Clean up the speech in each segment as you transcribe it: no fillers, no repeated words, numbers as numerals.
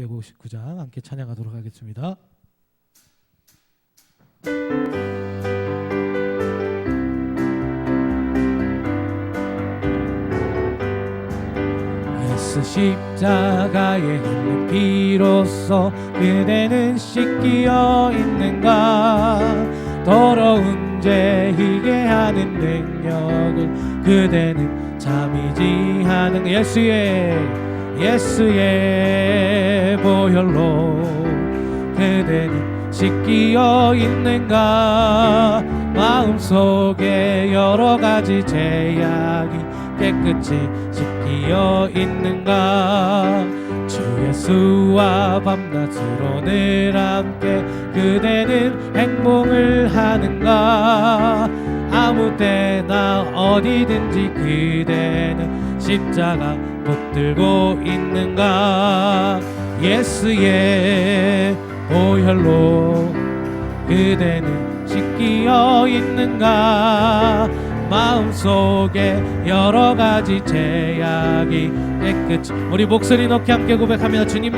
259장 함께 찬양하도록 하겠습니다. 예수 십자가에 흘린 피로써 그대는 씻기어 있는가. 더러운 죄 희게 하는 능력을 그대는 잠이지 하는 예수의 보혈로 그대는 씻기어 있는가. 마음속에 여러 가지 죄악이 깨끗이 씻기어 있는가. 주 예수와 밤낮으로 늘 함께 그대는 행복을 하는가. 아무 때나 어디든지 그대는 십자가 붙들고 있는가. 예수의 보혈로 그대는 씻기어 있는가. 마음속에 여러 가지 죄악이 깨끗이 우리 목소리 높게 함께 고백합니다. 주님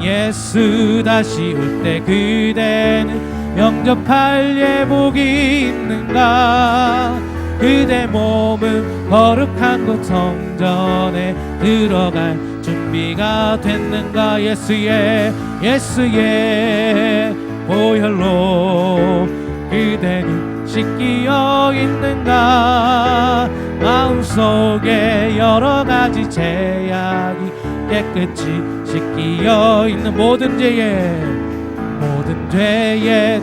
예수 다시 올 때 그대는 영접할 예복이 있는가. 그대 몸은 거룩한 곳 성전에 들어갈 준비가 됐는가. 예수의 보혈로 그대는 씻기어 있는가. 마음속에 여러 가지 죄악이 깨끗이 씻기어 있는 모든 죄에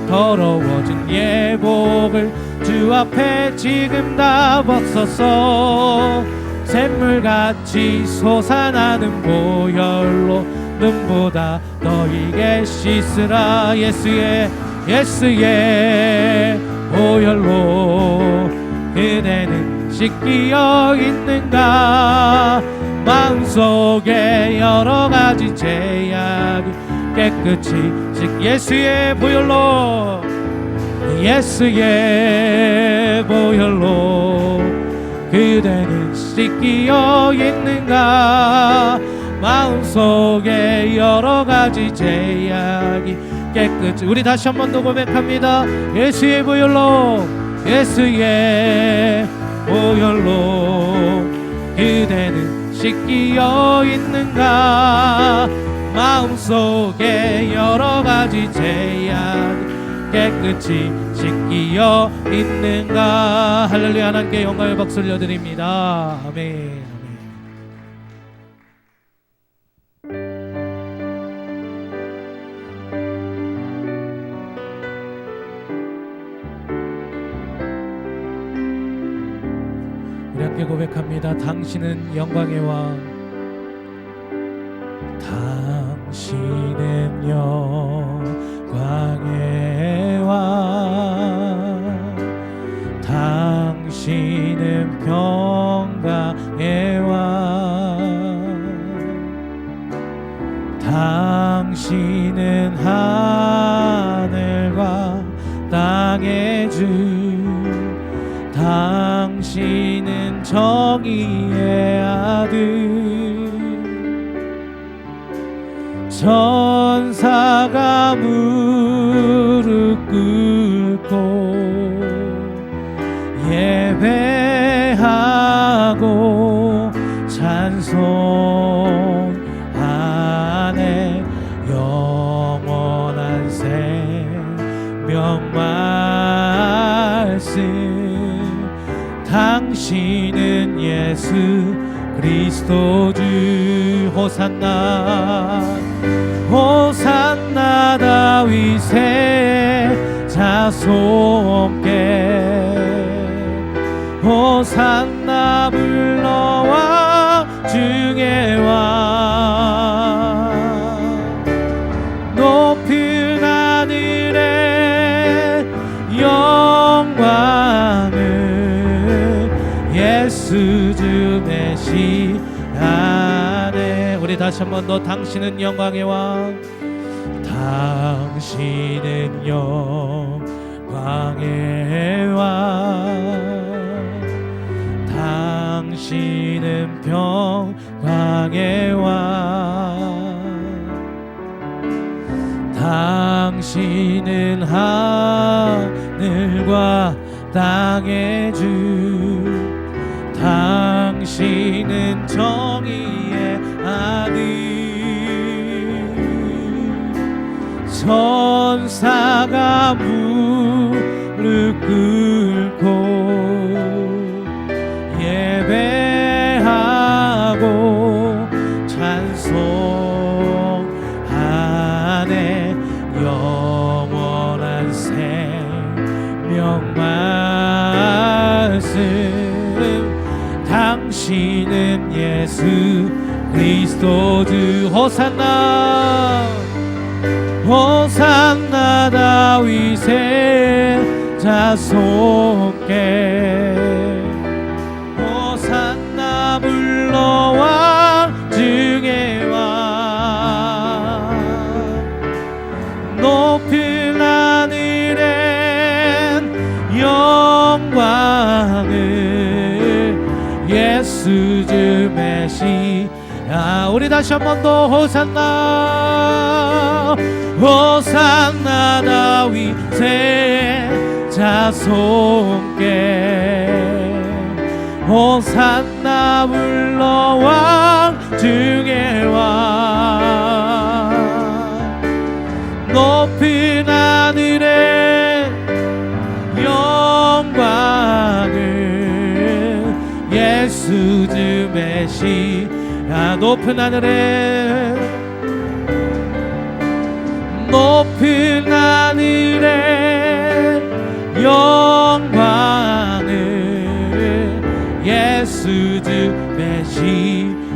더러워진 예복을 주 앞에 지금 다 벗어서 샘물같이 솟아나는 보혈로 눈보다 너희게 씻으라. 예수의 보혈로 그대는 씻기어 있는가. 마음속에 여러 가지 죄악이 깨끗이 예수의 보혈로 그대는 씻기어 있는가. 마음속에 여러 가지 죄악이 깨끗이 우리 다시 한 번 더 고백합니다. 예수의 보혈로 그대는 씻기어 있는가. 마음속에 여러 가지 죄악이 깨끗이 씻기어 있는가. 할렐루야. 하나님께 영광의 박수 올려드립니다. 아멘. 우리 함께 고백합니다. 당신은 영광의 왕, 당신은 영광의 왕, 당신은 평강의 왕, 당신은 하늘과 땅의 주, 당신은 정의의 아들, 천사가 무릎 꿇고 예배하고 찬송하네. 영원한 생명 말씀, 당신은 예수 그리스도 주. 호산나 다윗의 자손께, 호산나 불러와 중의 왕. 높은 하늘의 영광을 예수 주 메시아네. 우리 다시 한 번 더. 당신은 영광의 왕, 당신은 영광의 왕, 당신은 평강의 왕, 당신은 하늘과 땅의 주, 당신은 정의의 아들. 천사가 무릎 꿇고 예배하고 찬송하네. 영원한 생명 말씀, 당신은 예수 그리스도 주. 호산나 호산나 다윗의 자손께, 호산나 불러와 중의 왕. 높은 하늘엔 영광을 예수 주 메시아. 우리 다시 한 번 더 호산나 호산나 다윗의 자손께, 호산나 불러왕 중의 왕. 높은 하늘에 영광을 예수 주 메시아. 높은 하늘에 높은 하늘에 영광을 예수 주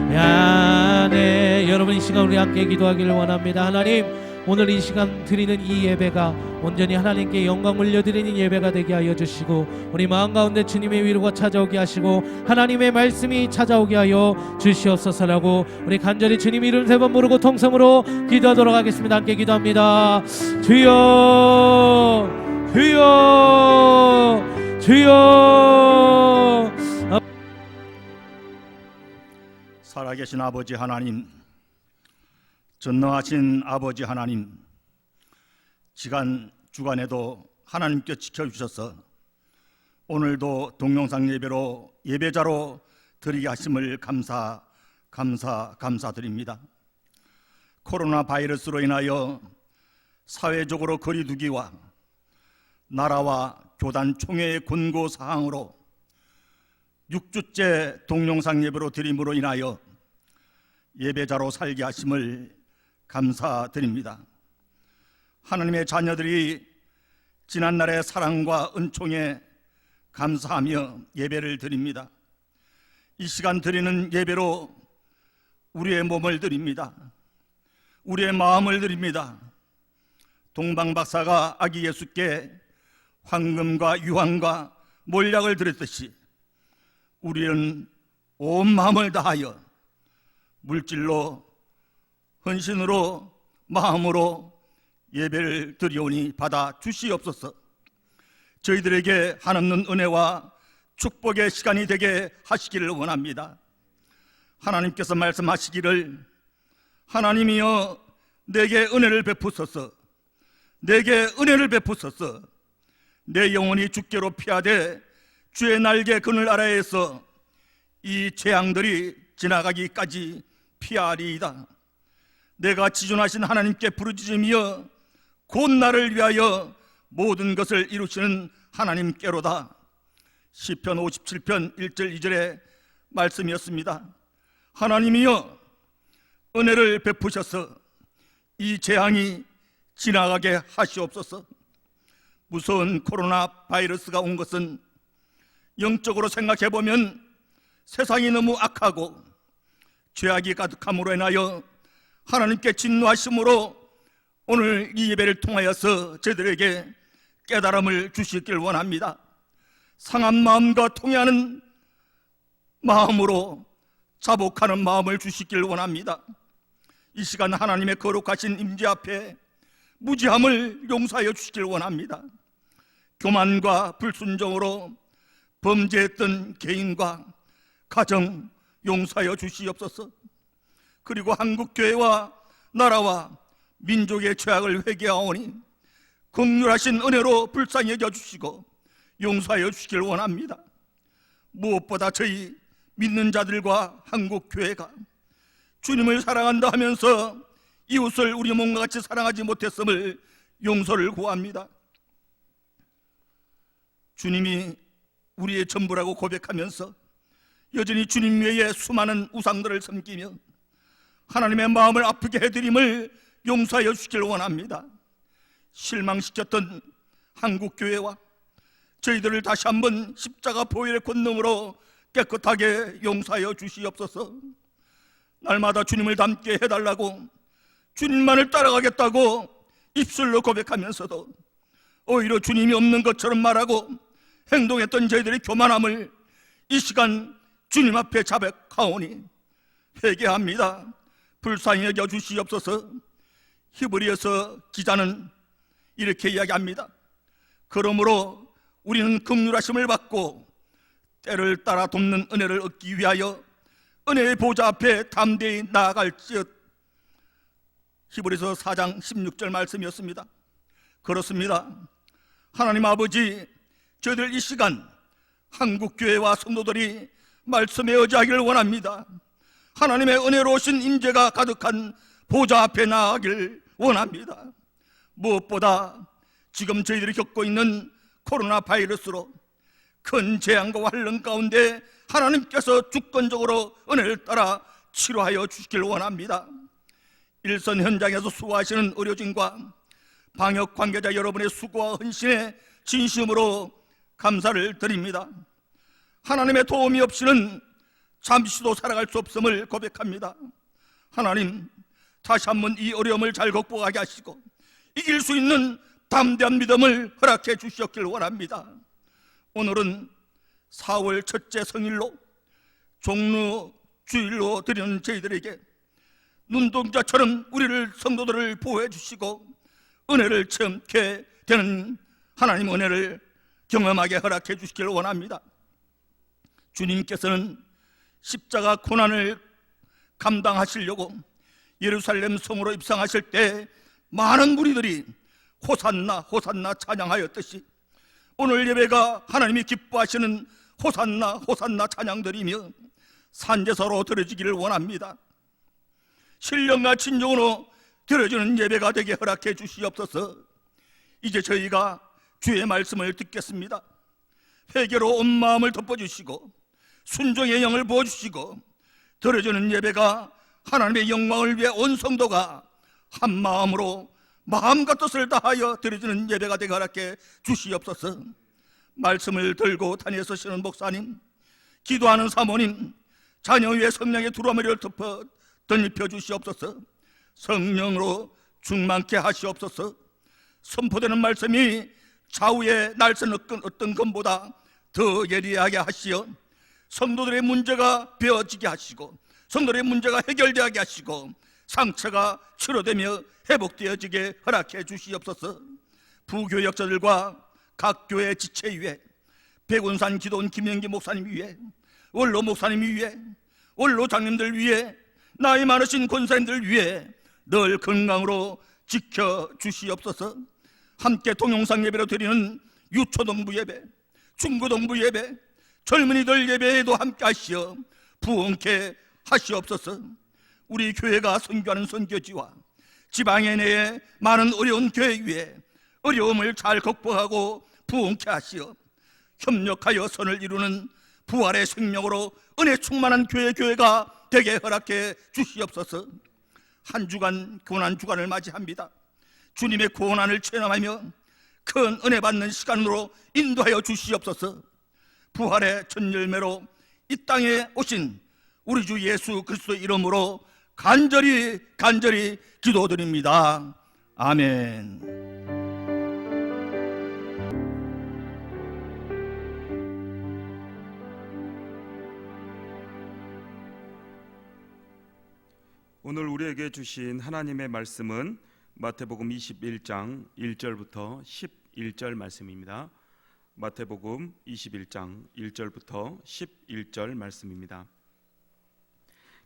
메시아네. 여러분, 이 시간 우리 함께 기도하기를 원합니다. 하나님, 오늘 이 시간 드리는 이 예배가 온전히 하나님께 영광 올려드리는 예배가 되게 하여 주시고, 우리 마음 가운데 주님의 위로가 찾아오게 하시고 하나님의 말씀이 찾아오게 하여 주시옵소서라고 우리 간절히 주님 이름 세 번 부르고 통성으로 기도하도록 하겠습니다. 함께 기도합니다. 주여 주여 주여. 살아계신 아버지 하나님, 전능하신 아버지 하나님, 주간에도 하나님께 지켜주셔서 오늘도 동영상 예배로 예배자로 드리게 하심을 감사드립니다. 코로나 바이러스로 인하여 사회적으로 거리두기와 나라와 교단 총회의 권고사항으로 6주째 동영상 예배로 드림으로 인하여 예배자로 살게 하심을 감사드립니다. 하나님의 자녀들이 지난날의 사랑과 은총에 감사하며 예배를 드립니다. 이 시간 드리는 예배로 우리의 몸을 드립니다. 우리의 마음을 드립니다. 동방박사가 아기 예수께 황금과 유황과 몰약을 드렸듯이 우리는 온 마음을 다하여 물질로, 헌신으로, 마음으로 예배를 드리오니 받아 주시옵소서. 저희들에게 한없는 은혜와 축복의 시간이 되게 하시기를 원합니다. 하나님께서 말씀하시기를, 하나님이여 내게 은혜를 베푸소서, 내게 은혜를 베푸소서. 내 영혼이 주께로 피하되 주의 날개 그늘 아래에서 이 재앙들이 지나가기까지 피하리이다. 내가 지존하신 하나님께 부르짖으며 곧 나를 위하여 모든 것을 이루시는 하나님께로다. 시편 57편 1절 2절의 말씀이었습니다. 하나님이여 은혜를 베푸셔서 이 재앙이 지나가게 하시옵소서. 무서운 코로나 바이러스가 온 것은 영적으로 생각해보면 세상이 너무 악하고 죄악이 가득함으로 인하여 하나님께 진노하심으로 오늘 이 예배를 통하여서 저희들에게 깨달음을 주시길 원합니다. 상한 마음과 통해하는 마음으로 자복하는 마음을 주시길 원합니다. 이 시간 하나님의 거룩하신 임재 앞에 무지함을 용서하여 주시길 원합니다. 교만과 불순종으로 범죄했던 개인과 가정 용서하여 주시옵소서. 그리고 한국교회와 나라와 민족의 죄악을 회개하오니 긍휼하신 은혜로 불쌍히 여겨주시고 용서하여 주시길 원합니다. 무엇보다 저희 믿는 자들과 한국교회가 주님을 사랑한다 하면서 이웃을 우리 몸과 같이 사랑하지 못했음을 용서를 구합니다. 주님이 우리의 전부라고 고백하면서 여전히 주님 외에 수많은 우상들을 섬기며 하나님의 마음을 아프게 해드림을 용서하여 주시길 원합니다. 실망시켰던 한국교회와 저희들을 다시 한번 십자가 보혈의 권능으로 깨끗하게 용서하여 주시옵소서. 날마다 주님을 닮게 해달라고, 주님만을 따라가겠다고 입술로 고백하면서도 오히려 주님이 없는 것처럼 말하고 행동했던 저희들의 교만함을 이 시간 주님 앞에 자백하오니 회개합니다. 불쌍히 여겨 주시옵소서. 히브리서 기자는 이렇게 이야기합니다. 그러므로 우리는 긍휼하심을 받고 때를 따라 돕는 은혜를 얻기 위하여 은혜의 보좌 앞에 담대히 나아갈지어다. 히브리서 4장 16절 말씀이었습니다. 그렇습니다. 하나님 아버지, 저희들 이 시간 한국교회와 성도들이 말씀에 의지하기를 원합니다. 하나님의 은혜로우신 임재가 가득한 보좌 앞에 나아가길 원합니다. 무엇보다 지금 저희들이 겪고 있는 코로나 바이러스로 큰 재앙과 환란 가운데 하나님께서 주권적으로 은혜를 따라 치료하여 주시길 원합니다. 일선 현장에서 수고하시는 의료진과 방역 관계자 여러분의 수고와 헌신에 진심으로 감사를 드립니다. 하나님의 도움이 없이는 잠시도 살아갈 수 없음을 고백합니다. 하나님, 다시 한번 이 어려움을 잘 극복하게 하시고 이길 수 있는 담대한 믿음을 허락해 주시었길 원합니다. 오늘은 4월 첫째 성일로 종로 주일로 드리는 저희들에게 눈동자처럼 우리를 성도들을 보호해 주시고 은혜를 체험케 되는 하나님 은혜를 경험하게 허락해 주시길 원합니다. 주님께서는 십자가 고난을 감당하시려고 예루살렘 성으로 입성하실 때 많은 무리들이 호산나 호산나 찬양하였듯이 오늘 예배가 하나님이 기뻐하시는 호산나 호산나 찬양들이며 산제사로 드려지기를 원합니다. 신령과 진정으로 드려지는 예배가 되게 허락해 주시옵소서. 이제 저희가 주의 말씀을 듣겠습니다. 회개로 온 마음을 덮어주시고 순종의 영을 부어주시고 드려지는 예배가 하나님의 영광을 위해 온 성도가 한 마음으로 마음과 뜻을 다하여 드려지는 예배가 되게 허락해 주시옵소서. 말씀을 들고 다니서시는 목사님, 기도하는 사모님, 자녀 위에 성령의 두루마리를 덧입혀 주시옵소서. 성령으로 충만케 하시옵소서. 선포되는 말씀이 좌우에 날선 어떤 것보다 더 예리하게 하시어 성도들의 문제가 베어지게 하시고 성도들의 문제가 해결되게 하시고 상처가 치료되며 회복되어지게 허락해 주시옵소서. 부교역자들과 각 교회 지체 위에 백운산 기도원 김영기 목사님 위에 원로 목사님 위에 원로 장님들 위에 나이 많으신 권사님들 위에 늘 건강으로 지켜주시옵소서. 함께 동영상 예배로 드리는 유초동부 예배, 중고동부 예배, 젊은이들 예배에도 함께 하시어 부흥케 하시옵소서. 우리 교회가 선교하는 선교지와 지방에 내에 많은 어려운 교회 위에 어려움을 잘 극복하고 부흥케 하시어 협력하여 선을 이루는 부활의 생명으로 은혜 충만한 교회가 되게 허락해 주시옵소서. 한 주간 고난 주간을 맞이합니다. 주님의 고난을 체험하며 큰 은혜 받는 시간으로 인도하여 주시옵소서. 부활의 첫 열매로 이 땅에 오신 우리 주 예수 그리스도의 이름으로 간절히 기도드립니다. 아멘. 오늘 우리에게 주신 하나님의 말씀은 마태복음 21장 1절부터 11절 말씀입니다. 마태복음 21장 1절부터 11절 말씀입니다.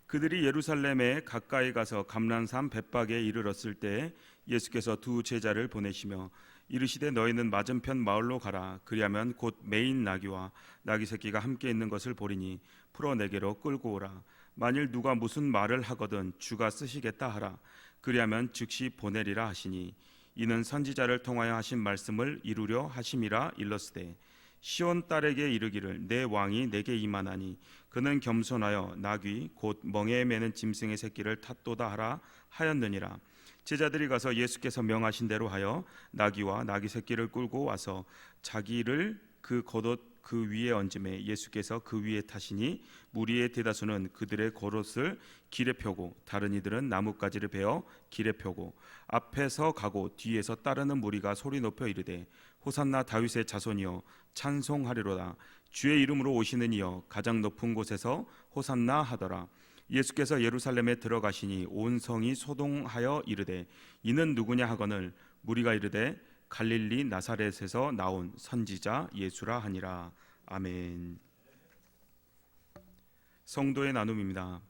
그들이 예루살렘에 가까이 가서 감람산 벳박에 이르렀을 때 예수께서 두 제자를 보내시며 이르시되 너희는 맞은편 마을로 가라. 그리하면 곧 매인 나귀와 나귀 새끼가 함께 있는 것을 보리니 풀어 내게로 끌고 오라. 만일 누가 무슨 말을 하거든 주가 쓰시겠다 하라. 그리하면 즉시 보내리라 하시니 이는 선지자를 통하여 하신 말씀을 이루려 하심이라 일렀으되 시온 딸에게 이르기를 내 왕이 내게 임하나니 그는 겸손하여 나귀 곧 멍에에 매는 짐승의 새끼를 탔도다 하라 하였느니라. 제자들이 가서 예수께서 명하신 대로 하여 나귀와 나귀 새끼를 끌고 와서 자기를 그 겉옷 그 위에 얹음에 예수께서 그 위에 타시니 무리의 대다수는 그들의 겉옷을 길에 펴고 다른 이들은 나뭇가지를 베어 길에 펴고 앞에서 가고 뒤에서 따르는 무리가 소리 높여 이르되 호산나 다윗의 자손이여 찬송하리로다. 주의 이름으로 오시는 이여 가장 높은 곳에서 호산나 하더라. 예수께서 예루살렘에 들어가시니 온 성이 소동하여 이르되 이는 누구냐 하거늘 무리가 이르되 갈릴리 나사렛에서 나온 선지자 예수라 하니라. 아멘. 성도의 나눔입니다.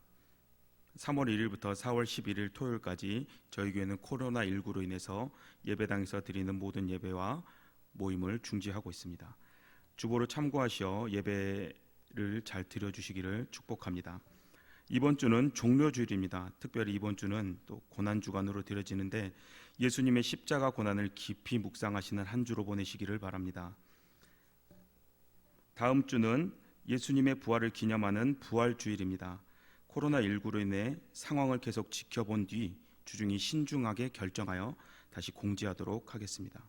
3월 1일부터 4월 11일 토요일까지 저희 교회는 코로나19로 인해서 예배당에서 드리는 모든 예배와 모임을 중지하고 있습니다. 주보를 참고하시어 예배를 잘 드려주시기를 축복합니다. 이번 주는 종료주일입니다. 특별히 이번 주는 또 고난주간으로 드려지는데 예수님의 십자가 고난을 깊이 묵상하시는 한 주로 보내시기를 바랍니다. 다음 주는 예수님의 부활을 기념하는 부활주일입니다. 코로나19로 인해 상황을 계속 지켜본 뒤 주중이 신중하게 결정하여 다시 공지하도록 하겠습니다.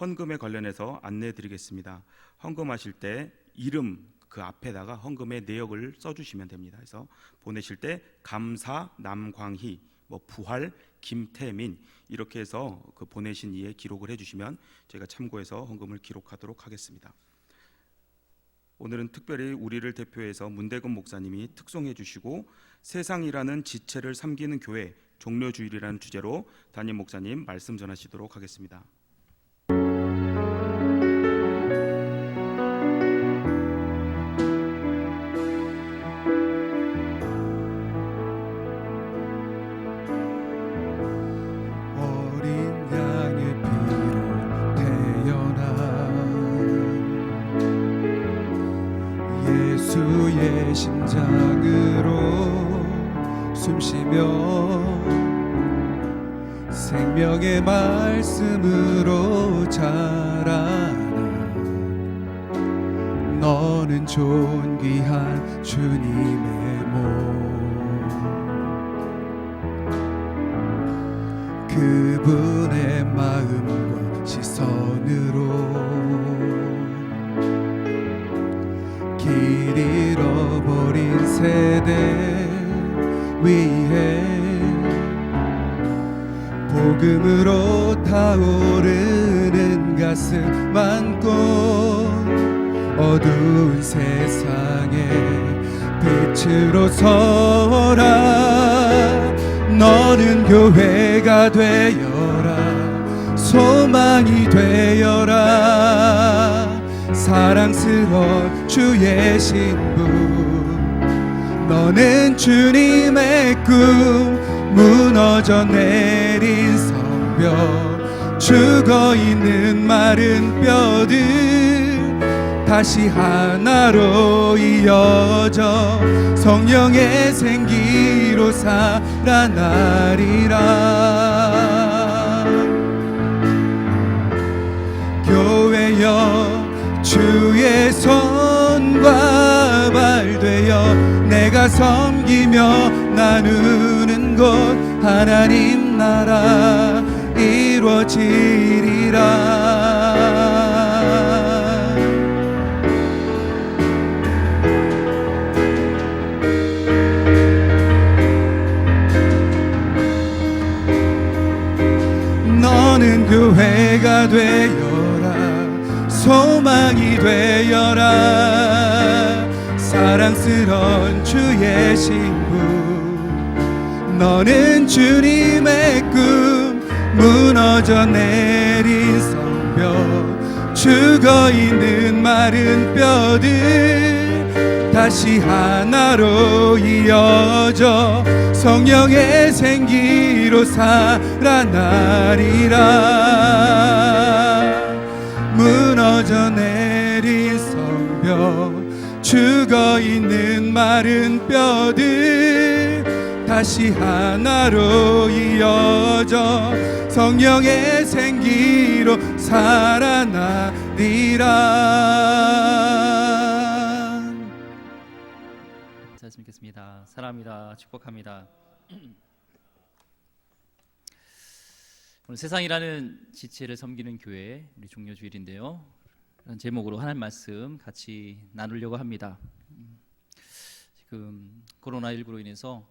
헌금에 관련해서 안내해드리겠습니다. 헌금하실 때 이름 그 앞에다가 헌금의 내역을 써주시면 됩니다. 그래서 보내실 때 감사 남광희 부활 김태민 이렇게 해서 그 보내신 이에 기록을 해주시면 저희가 참고해서 헌금을 기록하도록 하겠습니다. 오늘은 특별히 우리를 대표해서 문대건 목사님이 특송해 주시고 세상이라는 지체를 섬기는 교회 종료주일이라는 주제로 담임 목사님 말씀 전하시도록 하겠습니다. 예수의 심장으로 숨쉬며 생명의 말씀으로 자라는 너는 존귀한 주님의 몸 그분의 마음과 시선으로 길 잃어버린 세대 위에 복음으로 타오르는 가슴 안고 어두운 세상에 빛으로 서라. 너는 교회가 되어라. 소망이 되어라. 사랑스러운 주의 신부 너는 주님의 꿈 무너져 내린 성벽 죽어있는 마른 뼈들 다시 하나로 이어져 성령의 생기로 살아나리라. 교회여 주의 손과 발 되어 내가 섬기며 나누는 곳 하나님 나라 이루어지리라. 너는 교회가 되어 소망이 되어라. 사랑스러운 주의 신부 너는 주님의 꿈 무너져 내린 성벽 죽어있는 마른 뼈들 다시 하나로 이어져 성령의 생기로 살아나리라. 무너져 내린 성벽, 죽어있는 마른 뼈들 다시 하나로 이어져 성령의 생기로 살아나리라. 잘 믿겠습니다. 사랑합니다. 축복합니다. 오늘 세상이라는 지체를 섬기는 교회 우리 종료주일인데요. 그런 제목으로 하나님 말씀 같이 나누려고 합니다. 지금 코로나19로 인해서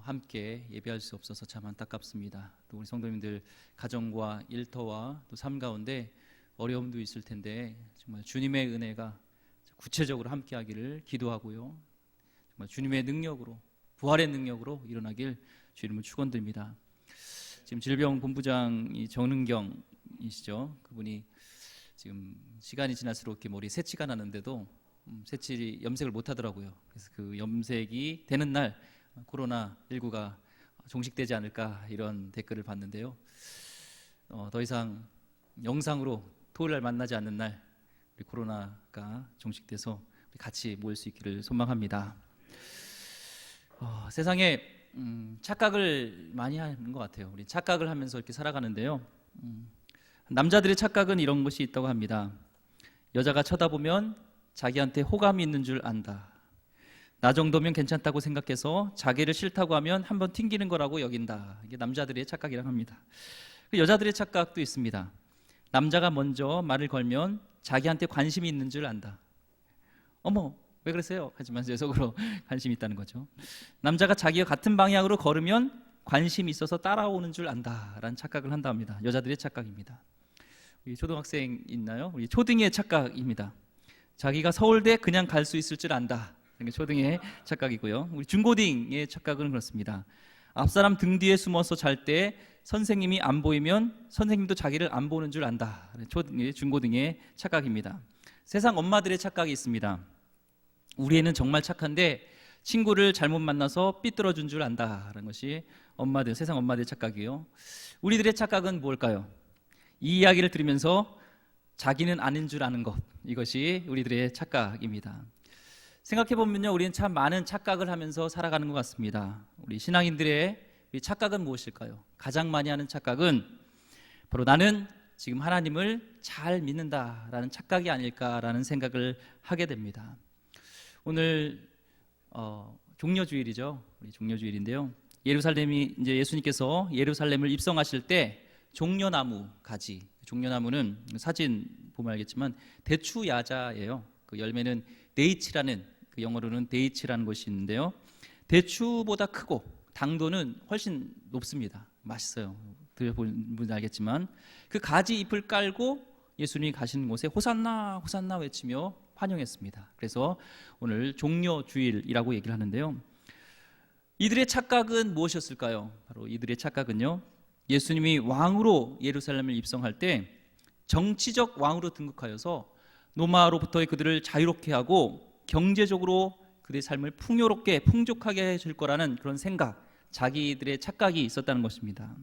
함께 예배할 수 없어서 참 안타깝습니다. 또 우리 성도님들 가정과 일터와 또 삶 가운데 어려움도 있을 텐데 정말 주님의 은혜가 구체적으로 함께하기를 기도하고요. 정말 주님의 능력으로, 부활의 능력으로 일어나길 주 이름으로 축원드립니다. 지금 질병본부장이 정은경이시죠. 그분이 지금 시간이 지날수록 이렇게 머리 새치가 나는데도 새치 염색을 못 하더라고요. 그래서 그 염색이 되는 날 코로나19가 종식되지 않을까 이런 댓글을 봤는데요. 더 이상 영상으로 토요일 날 만나지 않는 날 우리 코로나가 종식돼서 우리 같이 모일 수 있기를 소망합니다. 세상에 착각을 많이 하는 것 같아요. 우리 착각을 하면서 이렇게 살아가는데요. 남자들의 착각은 이런 것이 있다고 합니다. 여자가 쳐다보면 자기한테 호감이 있는 줄 안다. 나 정도면 괜찮다고 생각해서 자기를 싫다고 하면 한번 튕기는 거라고 여긴다. 이게 남자들의 착각이라고 합니다. 여자들의 착각도 있습니다. 남자가 먼저 말을 걸면 자기한테 관심이 있는 줄 안다. 어머, 왜 그러세요? 하지만 제 속으로 관심이 있다는 거죠. 남자가 자기와 같은 방향으로 걸으면 관심이 있어서 따라오는 줄 안다라는 착각을 한다 합니다. 여자들의 착각입니다. 우리 초등학생 있나요? 우리 초등의 착각입니다. 자기가 서울대 그냥 갈 수 있을 줄 안다. 이게 초등의 착각이고요. 우리 중고딩의 착각은 그렇습니다. 앞사람 등 뒤에 숨어서 잘 때 선생님이 안 보이면 선생님도 자기를 안 보는 줄 안다. 중고등의 착각입니다. 세상 엄마들의 착각이 있습니다. 우리 애는 정말 착한데 친구를 잘못 만나서 삐뚤어준 줄 안다라는 것이 엄마들, 세상 엄마들의 착각이에요. 우리들의 착각은 뭘까요? 이 이야기를 들으면서 자기는 아닌 줄 아는 것, 이것이 우리들의 착각입니다. 생각해보면요, 우리는 참 많은 착각을 하면서 살아가는 것 같습니다. 우리 신앙인들의 착각은 무엇일까요? 가장 많이 하는 착각은 바로 나는 지금 하나님을 잘 믿는다라는 착각이 아닐까라는 생각을 하게 됩니다. 오늘 종려주일이죠. 우리 종려주일인데요. 예루살렘이 이제 예수님께서 예루살렘을 입성하실 때 종려나무 가지, 종려나무는 사진 보면 알겠지만 대추야자예요. 그 열매는 데이치라는, 그 영어로는 데이치라는 것이 있는데요. 대추보다 크고 당도는 훨씬 높습니다. 맛있어요. 들어본 분은 알겠지만 그 가지 잎을 깔고 예수님이 가시는 곳에 호산나 호산나 외치며 환영했습니다. 그래서 오늘 종려주일이라고 얘기를 하는데요. 이들의 착각은 무엇이었을까요? 바로 이들의 착각은요, 예수님이 왕으로 예루살렘을 입성할 때 정치적 왕으로 등극하여서 로마로부터의 그들을 자유롭게 하고 경제적으로 그들의 삶을 풍요롭게 풍족하게 해줄 거라는 그런 생각, 자기들의 착각이 있었다는 것입니다.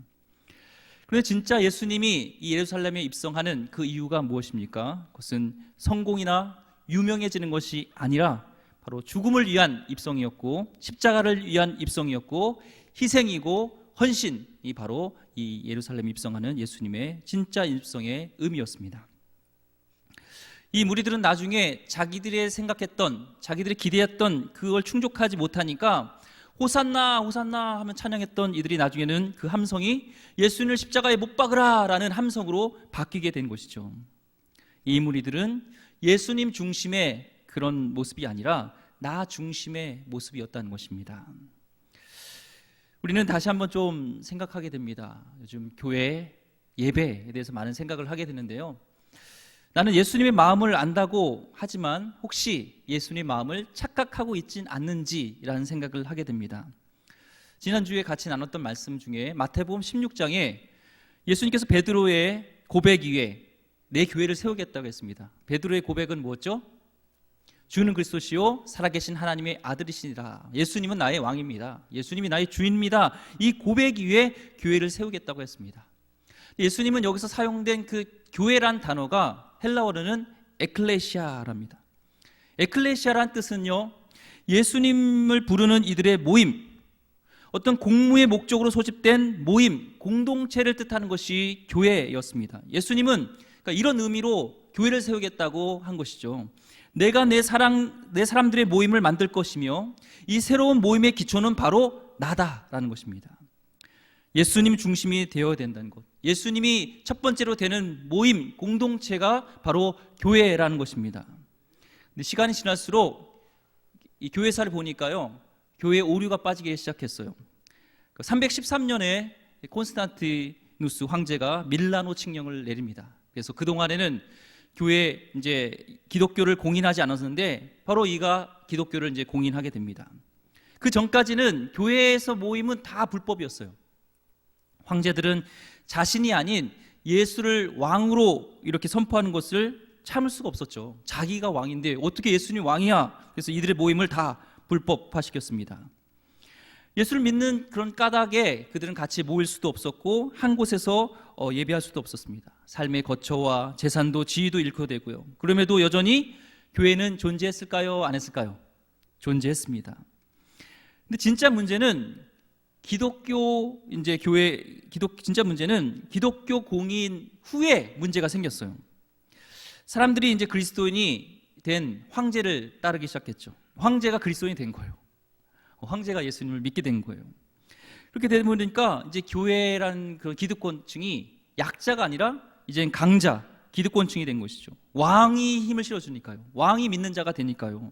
그런데 진짜 예수님이 이 예루살렘에 입성하는 그 이유가 무엇입니까? 그것은 성공이나 유명해지는 것이 아니라 바로 죽음을 위한 입성이었고 십자가를 위한 입성이었고 희생이고 헌신이 바로 이 예루살렘 입성하는 예수님의 진짜 입성의 의미였습니다. 이 무리들은 나중에 자기들이 생각했던, 자기들이 기대했던 그걸 충족하지 못하니까 호산나 호산나 하면 찬양했던 이들이 나중에는 그 함성이 예수님을 십자가에 못 박으라 라는 함성으로 바뀌게 된 것이죠. 이 무리들은 예수님 중심의 그런 모습이 아니라 나 중심의 모습이었다는 것입니다. 우리는 다시 한번 좀 생각하게 됩니다. 요즘 교회 예배에 대해서 많은 생각을 하게 되는데요. 나는 예수님의 마음을 안다고 하지만 혹시 예수님의 마음을 착각하고 있진 않는지라는 생각을 하게 됩니다. 지난주에 같이 나눴던 말씀 중에 마태복음 16장에 예수님께서 베드로의 고백 이후에 내 교회를 세우겠다고 했습니다. 베드로의 고백은 뭐였죠? 주는 그리스도시요 살아계신 하나님의 아들이시니라. 예수님은 나의 왕입니다. 예수님이 나의 주인입니다. 이 고백 이후에 교회를 세우겠다고 했습니다. 예수님은 여기서 사용된 그 교회란 단어가 헬라어로는 에클레시아랍니다. 에클레시아란 뜻은요, 예수님을 부르는 이들의 모임, 어떤 공무의 목적으로 소집된 모임, 공동체를 뜻하는 것이 교회였습니다. 예수님은 그러니까 이런 의미로 교회를 세우겠다고 한 것이죠. 내가 내 사람들의 모임을 만들 것이며 이 새로운 모임의 기초는 바로 나다라는 것입니다. 예수님 중심이 되어야 된다는 것, 예수님이 첫 번째로 되는 모임, 공동체가 바로 교회라는 것입니다. 근데 시간이 지날수록 이 교회사를 보니까요, 교회에 오류가 빠지기 시작했어요. 313년에 콘스탄티누스 황제가 밀라노 칙령을 내립니다. 그래서 그 동안에는 교회 이제 기독교를 공인하지 않았는데 바로 이가 기독교를 이제 공인하게 됩니다. 그 전까지는 교회에서 모임은 다 불법이었어요. 황제들은 자신이 아닌 예수를 왕으로 이렇게 선포하는 것을 참을 수가 없었죠. 자기가 왕인데 어떻게 예수님 왕이야? 그래서 이들의 모임을 다 불법화시켰습니다. 예수를 믿는 그런 까닭에 그들은 같이 모일 수도 없었고 한 곳에서 예배할 수도 없었습니다. 삶의 거처와 재산도 지위도 잃게 되고요. 그럼에도 여전히 교회는 존재했을까요? 안 했을까요? 존재했습니다. 근데 진짜 문제는 진짜 문제는 기독교 공인 후에 문제가 생겼어요. 사람들이 이제 그리스도인이 된 황제를 따르기 시작했죠. 황제가 그리스도인이 된 거예요. 황제가 예수님을 믿게 된 거예요. 그렇게 되다 보니까 이제 교회라는 그 기득권층이 약자가 아니라 이제 강자, 기득권층이 된 것이죠. 왕이 힘을 실어주니까요. 왕이 믿는 자가 되니까요.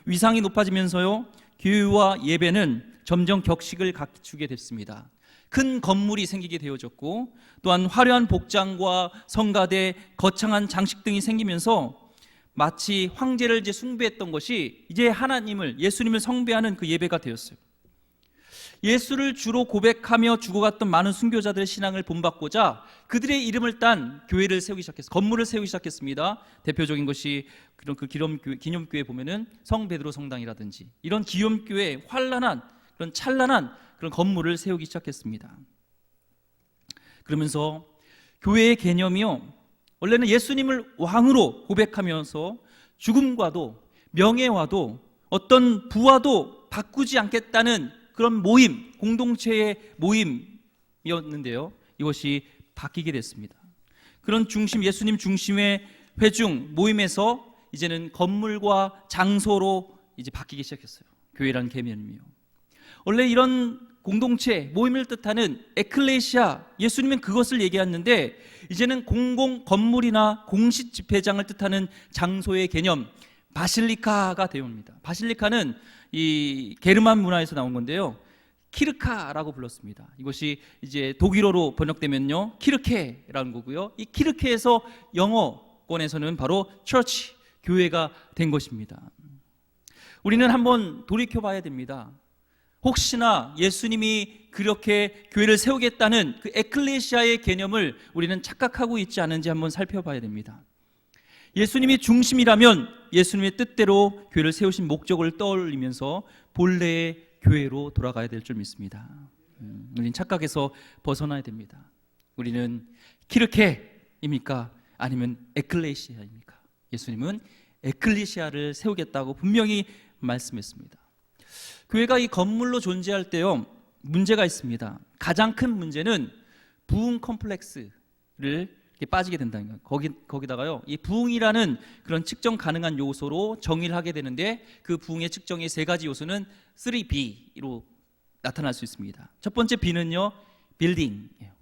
위상이 높아지면서요, 교회와 예배는 점점 격식을 갖추게 됐습니다. 큰 건물이 생기게 되어졌고, 또한 화려한 복장과 성가대, 거창한 장식 등이 생기면서 마치 황제를 이제 숭배했던 것이 이제 하나님을, 예수님을 성배하는 그 예배가 되었어요. 예수를 주로 고백하며 죽어갔던 많은 순교자들의 신앙을 본받고자 그들의 이름을 딴 교회를 세우기 시작했어요. 건물을 세우기 시작했습니다. 대표적인 것이 그런 그 기념교회 보면은 성 베드로 성당이라든지 이런 기념교회 환란한 그런 찬란한 그런 건물을 세우기 시작했습니다. 그러면서 교회의 개념이요, 원래는 예수님을 왕으로 고백하면서 죽음과도 명예와도 어떤 부와도 바꾸지 않겠다는 그런 모임, 공동체의 모임이었는데요, 이것이 바뀌게 됐습니다. 그런 중심, 예수님 중심의 회중 모임에서 이제는 건물과 장소로 이제 바뀌기 시작했어요. 교회라는 개념이요. 원래 이런 공동체, 모임을 뜻하는 에클레시아, 예수님은 그것을 얘기했는데 이제는 공공 건물이나 공식 집회장을 뜻하는 장소의 개념, 바실리카가 되옵니다. 바실리카는 이 게르만 문화에서 나온 건데요, 키르카라고 불렀습니다. 이것이 이제 독일어로 번역되면요, 키르케라는 거고요. 이 키르케에서 영어권에서는 바로 처치, 교회가 된 것입니다. 우리는 한번 돌이켜 봐야 됩니다. 혹시나 예수님이 그렇게 교회를 세우겠다는 그 에클레시아의 개념을 우리는 착각하고 있지 않은지 한번 살펴봐야 됩니다. 예수님이 중심이라면 예수님의 뜻대로 교회를 세우신 목적을 떠올리면서 본래의 교회로 돌아가야 될 줄 믿습니다. 우리는 착각에서 벗어나야 됩니다. 우리는 키르케입니까? 아니면 에클레시아입니까? 예수님은 에클레시아를 세우겠다고 분명히 말씀했습니다. 교회가 이 건물로 존재할 때요, 문제가 있습니다. 가장 큰 문제는 부흥 컴플렉스를 빠지게 된다는 거예요. 거기다가요, 이 부흥이라는 그런 측정 가능한 요소로 정의를 하게 되는데 그 부흥의 측정의 세 가지 요소는 3B로 나타날 수 있습니다. 첫 번째 B는요, 빌딩이에요.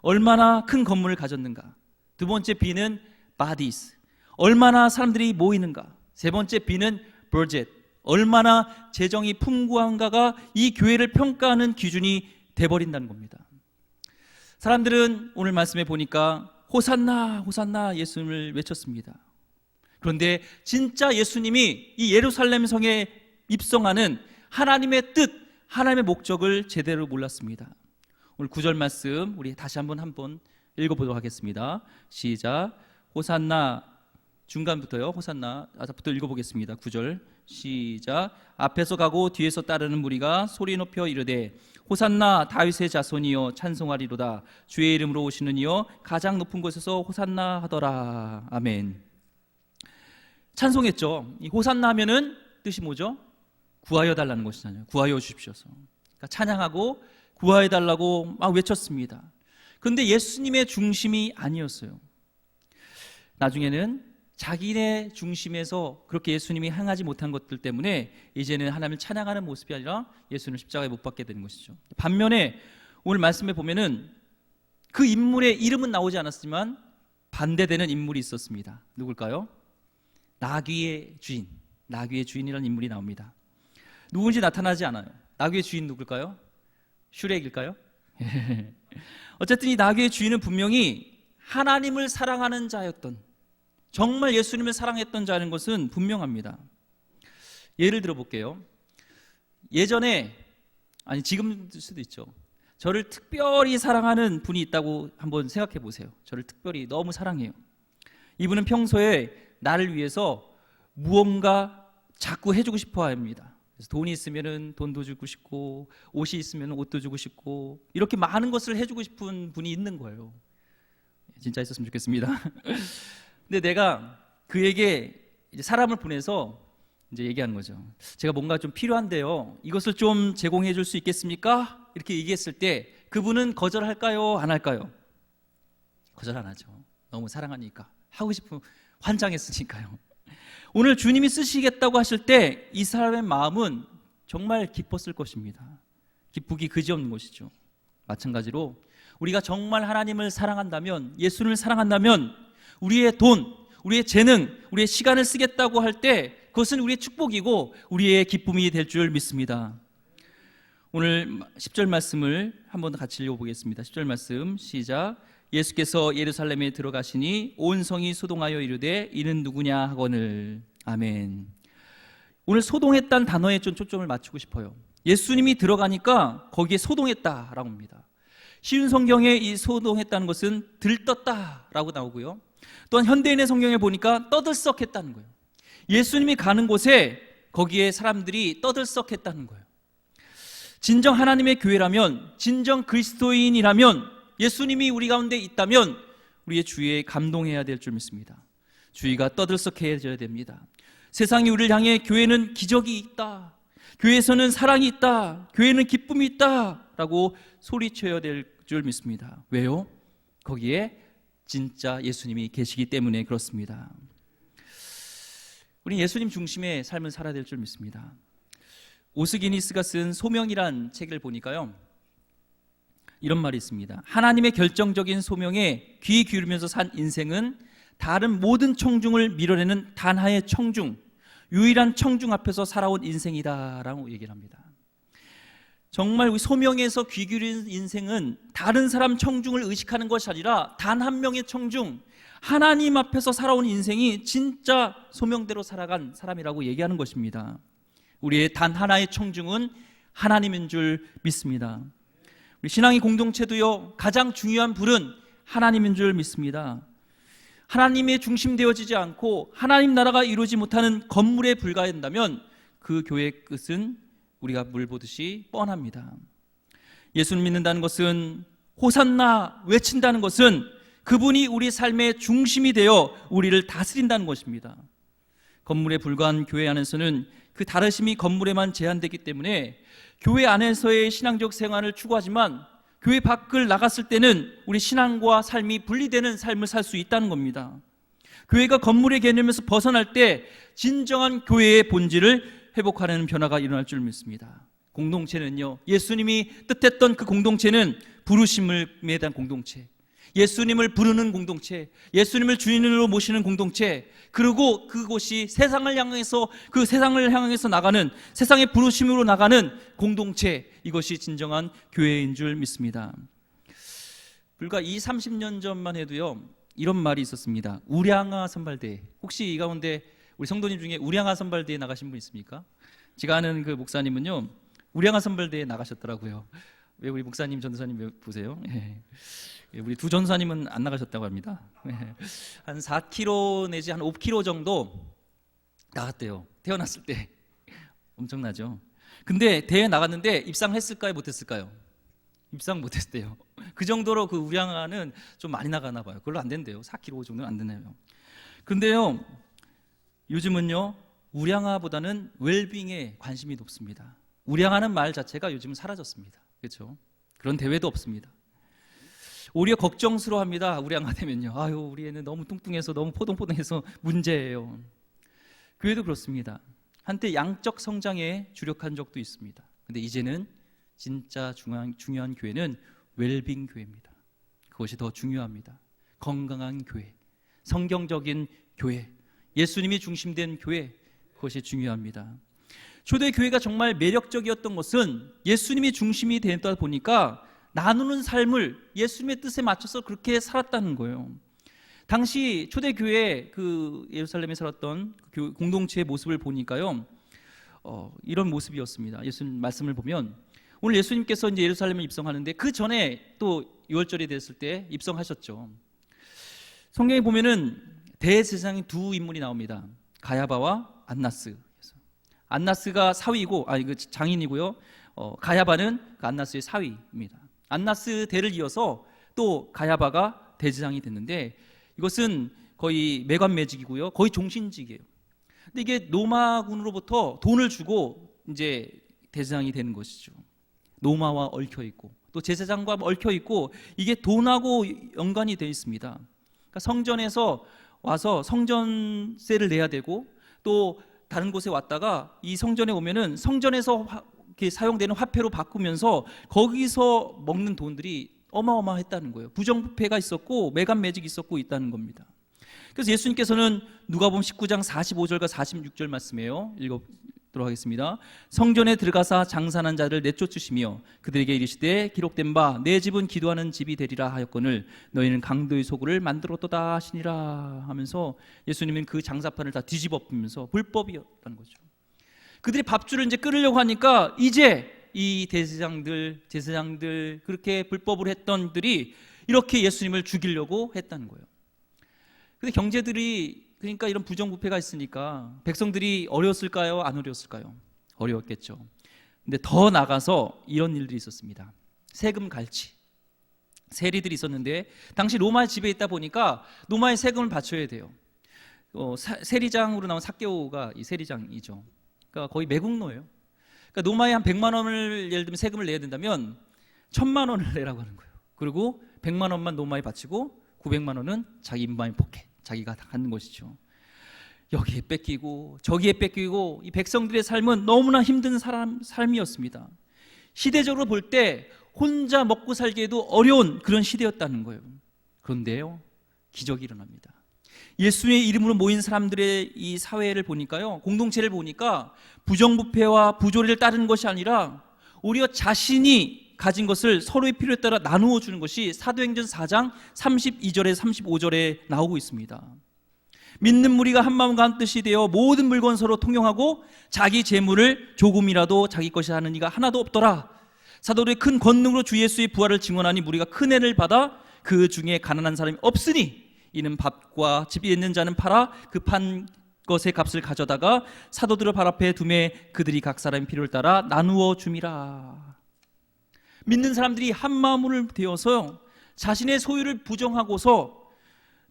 얼마나 큰 건물을 가졌는가. 두 번째 B는 bodies, 얼마나 사람들이 모이는가. 세 번째 B는 budget, 얼마나 재정이 풍부한가가 이 교회를 평가하는 기준이 돼버린다는 겁니다. 사람들은 오늘 말씀에 보니까 호산나 호산나 예수님을 외쳤습니다. 그런데 진짜 예수님이 이 예루살렘 성에 입성하는 하나님의 뜻, 하나님의 목적을 제대로 몰랐습니다. 오늘 9절 말씀 우리 다시 한번 읽어보도록 하겠습니다. 시작. 호산나, 중간부터요, 호산나부터 읽어보겠습니다. 9절 시작. 앞에서 가고 뒤에서 따르는 무리가 소리 높여 이르되 호산나 다윗의 자손이여 찬송하리로다. 주의 이름으로 오시는 이여 가장 높은 곳에서 호산나 하더라. 아멘. 찬송했죠. 이 호산나 하면은 뜻이 뭐죠? 구하여 달라는 것이잖아요. 구하여 주십시오서. 그러니까 찬양하고 구하여 달라고 막 외쳤습니다. 그런데 예수님의 중심이 아니었어요. 나중에는 자기네 중심에서 그렇게 예수님이 행하지 못한 것들 때문에 이제는 하나님을 찬양하는 모습이 아니라 예수님을 십자가에 못 박게 되는 것이죠. 반면에 오늘 말씀에 보면은 그 인물의 이름은 나오지 않았지만 반대되는 인물이 있었습니다. 누굴까요? 나귀의 주인, 나귀의 주인이라는 인물이 나옵니다. 누군지 나타나지 않아요. 나귀의 주인 누굴까요? 슈렉일까요? 어쨌든 이 나귀의 주인은 분명히 하나님을 사랑하는 자였던, 정말 예수님을 사랑했던 자라는 것은 분명합니다. 예를 들어 볼게요. 예전에, 아니 지금 수도 있죠. 저를 특별히 사랑하는 분이 있다고 한번 생각해 보세요. 저를 특별히 너무 사랑해요. 이분은 평소에 나를 위해서 무언가 자꾸 해주고 싶어 합니다. 그래서 돈이 있으면 돈도 주고 싶고, 옷이 있으면 옷도 주고 싶고, 이렇게 많은 것을 해주고 싶은 분이 있는 거예요. 진짜 있었으면 좋겠습니다. 근데 내가 그에게 이제 사람을 보내서 이제 얘기하는 거죠. 제가 뭔가 좀 필요한데요, 이것을 좀 제공해 줄 수 있겠습니까? 이렇게 얘기했을 때 그분은 거절할까요? 안 할까요? 거절 안 하죠. 너무 사랑하니까, 하고 싶은, 환장했으니까요. 오늘 주님이 쓰시겠다고 하실 때 이 사람의 마음은 정말 기뻤을 것입니다. 기쁘기 그지없는 것이죠. 마찬가지로 우리가 정말 하나님을 사랑한다면, 예수를 사랑한다면 우리의 돈, 우리의 재능, 우리의 시간을 쓰겠다고 할 때 그것은 우리의 축복이고 우리의 기쁨이 될 줄 믿습니다. 오늘 10절 말씀을 한번 같이 읽어보겠습니다. 10절 말씀 시작. 예수께서 예루살렘에 들어가시니 온 성이 소동하여 이르되 이는 누구냐 하거늘. 아멘. 오늘 소동했다는 단어에 좀 초점을 맞추고 싶어요. 예수님이 들어가니까 거기에 소동했다라고 합니다. 쉬운 성경에 이 소동했다는 것은 들떴다라고 나오고요. 또한 현대인의 성경에 보니까 떠들썩했다는 거예요. 예수님이 가는 곳에 거기에 사람들이 떠들썩했다는 거예요. 진정 하나님의 교회라면, 진정 그리스도인이라면, 예수님이 우리 가운데 있다면 우리의 주위에 감동해야 될 줄 믿습니다. 주위가 떠들썩해져야 됩니다. 세상이 우리를 향해 교회는 기적이 있다, 교회에서는 사랑이 있다, 교회는 기쁨이 있다 라고 소리쳐야 될 줄 믿습니다. 왜요? 거기에 진짜 예수님이 계시기 때문에 그렇습니다. 우리 예수님 중심의 삶을 살아야 될 줄 믿습니다. 오스기니스가 쓴 소명이란 책을 보니까요, 이런 말이 있습니다. 하나님의 결정적인 소명에 귀 기울이면서 산 인생은 다른 모든 청중을 밀어내는 단 하나의 청중, 유일한 청중 앞에서 살아온 인생이다라고 얘기를 합니다. 정말 우리 소명에서 귀 기울인 인생은 다른 사람 청중을 의식하는 것이 아니라 단 한 명의 청중, 하나님 앞에서 살아온 인생이 진짜 소명대로 살아간 사람이라고 얘기하는 것입니다. 우리의 단 하나의 청중은 하나님인 줄 믿습니다. 우리 신앙의 공동체도요, 가장 중요한 불은 하나님인 줄 믿습니다. 하나님의 중심되어지지 않고 하나님 나라가 이루어지지 못하는 건물에 불과한다면 그 교회의 끝은 우리가 물 보듯이 뻔합니다. 예수를 믿는다는 것은, 호산나 외친다는 것은 그분이 우리 삶의 중심이 되어 우리를 다스린다는 것입니다. 건물에 불과한 교회 안에서는 그 다르심이 건물에만 제한되기 때문에 교회 안에서의 신앙적 생활을 추구하지만 교회 밖을 나갔을 때는 우리 신앙과 삶이 분리되는 삶을 살 수 있다는 겁니다. 교회가 건물의 개념에서 벗어날 때 진정한 교회의 본질을 회복하는 변화가 일어날 줄 믿습니다. 공동체는요, 예수님이 뜻했던 그 공동체는 부르심에 대한 공동체, 예수님을 부르는 공동체, 예수님을 주인으로 모시는 공동체, 그리고 그곳이 세상을 향해서, 그 세상을 향해서 나가는, 세상의 부르심으로 나가는 공동체, 이것이 진정한 교회인 줄 믿습니다. 불과 20-30년 전만 해도요, 이런 말이 있었습니다. 우량아 선발대회. 혹시 이 가운데 우리 성도님 중에 우량아 선발대회 나가신 분 있습니까? 제가 아는 그 목사님은요, 우량아 선발대회 나가셨더라고요. 왜 우리 목사님, 전도사님 왜 보세요? 우리 두 전사님은 안 나가셨다고 합니다. 한 4km 내지 한 5km 정도 나갔대요. 태어났을 때. 엄청나죠. 근데 대회 나갔는데 입상했을까요, 못했을까요? 입상 못했대요. 그 정도로 그 우량아는 좀 많이 나가나 봐요. 그걸로 안 된대요. 4km 정도는 안 되네요. 근데요, 요즘은요, 우량아보다는 웰빙에 관심이 높습니다. 우량아는 말 자체가 요즘은 사라졌습니다. 그렇죠? 그런 대회도 없습니다. 오히려 걱정스러워합니다. 우량아 되면요. 아유, 우리 애는 너무 뚱뚱해서 너무 포동포동해서 문제예요. 교회도 그렇습니다. 한때 양적 성장에 주력한 적도 있습니다. 근데 이제는 진짜 중요한 교회는 웰빙 교회입니다. 그것이 더 중요합니다. 건강한 교회, 성경적인 교회, 예수님이 중심된 교회, 그것이 중요합니다. 초대 교회가 정말 매력적이었던 것은 예수님이 중심이 되다 보니까 나누는 삶을 예수님의 뜻에 맞춰서 그렇게 살았다는 거예요. 당시 초대 교회 그 예루살렘에 살았던 그 공동체의 모습을 보니까요, 이런 모습이었습니다. 예수님 말씀을 보면 오늘 예수님께서 이제 예루살렘에 입성하는데 그 전에 또 6월절이 됐을 때 입성하셨죠. 성경에 보면은 대제사장이 두 인물이 나옵니다. 가야바와 안나스. 안나스가 사위고, 그 장인이고요. 가야바는 그 안나스의 사위입니다. 안나스 대를 이어서 또 가야바가 대제사장이 됐는데 이것은 거의 매관매직이고요. 거의 종신직이에요. 근데 이게 로마군으로부터 돈을 주고 이제 대제사장이 되는 것이죠. 로마와 얽혀 있고 또 제사장과 얽혀 있고 이게 돈하고 연관이 되어 있습니다. 그러니까 성전에서 와서 성전세를 내야 되고 또 다른 곳에 왔다가 이 성전에 오면은 성전에서 이렇게 사용되는 화폐로 바꾸면서 거기서 먹는 돈들이 어마어마했다는 거예요. 부정부패가 있었고 매간매직이 있었고 있다는 겁니다. 그래서 예수님께서는 누가복음 19장 45절과 46절 말씀이에요. 읽어보도록 하겠습니다. 성전에 들어가사 장사하는 자를 내쫓으시며 그들에게 이르시되 기록된 바 내 집은 기도하는 집이 되리라 하였거늘 너희는 강도의 소굴을 만들었도다 하시니라 하면서 예수님은 그 장사판을 다 뒤집어 엎으면서 불법이었다는 거죠. 그들이 밥줄을 이제 끓으려고 하니까 이제 이 제사장들 그렇게 불법을 했던 들이 이렇게 예수님을 죽이려고 했다는 거예요. 근데 경제들이 그러니까 이런 부정부패가 있으니까 백성들이 어려웠을까요? 안 어려웠을까요? 어려웠겠죠. 근데 더 나가서 이런 일들이 있었습니다. 세금 갈취. 세리들이 있었는데 당시 로마의 지배에 있다 보니까 로마의 세금을 바쳐야 돼요. 세리장으로 나온 삭개오가 이 세리장이죠. 그러니까 거의 매국노예요. 그러니까 로마에 한 100만 원을 예를 들면 세금을 내야 된다면 1000만 원을 내라고 하는 거예요. 그리고 100만 원만 로마에 바치고 900만 원은 자기 인마의 포켓, 자기가 다 갖는 것이죠. 여기에 뺏기고 저기에 뺏기고 이 백성들의 삶은 너무나 힘든 삶이었습니다. 시대적으로 볼 때 혼자 먹고 살기에도 어려운 그런 시대였다는 거예요. 그런데요, 기적이 일어납니다. 예수의 이름으로 모인 사람들의 이 사회를 보니까요, 공동체를 보니까 부정부패와 부조리를 따르는 것이 아니라 오히려 자신이 가진 것을 서로의 필요에 따라 나누어 주는 것이 사도행전 4장 32절에 35절에 나오고 있습니다. 믿는 무리가 한 마음과 한 뜻이 되어 모든 물건 서로 통용하고 자기 재물을 조금이라도 자기 것이 하는 이가 하나도 없더라. 사도들의 큰 권능으로 주 예수의 부활을 증언하니 무리가 큰 애를 받아 그 중에 가난한 사람이 없으니 이는 밥과 집에 있는 자는 팔아 그 판 것의 값을 가져다가 사도들의 발 앞에 두매 그들이 각 사람의 필요를 따라 나누어 줌이라. 믿는 사람들이 한 마음을 되어서 자신의 소유를 부정하고서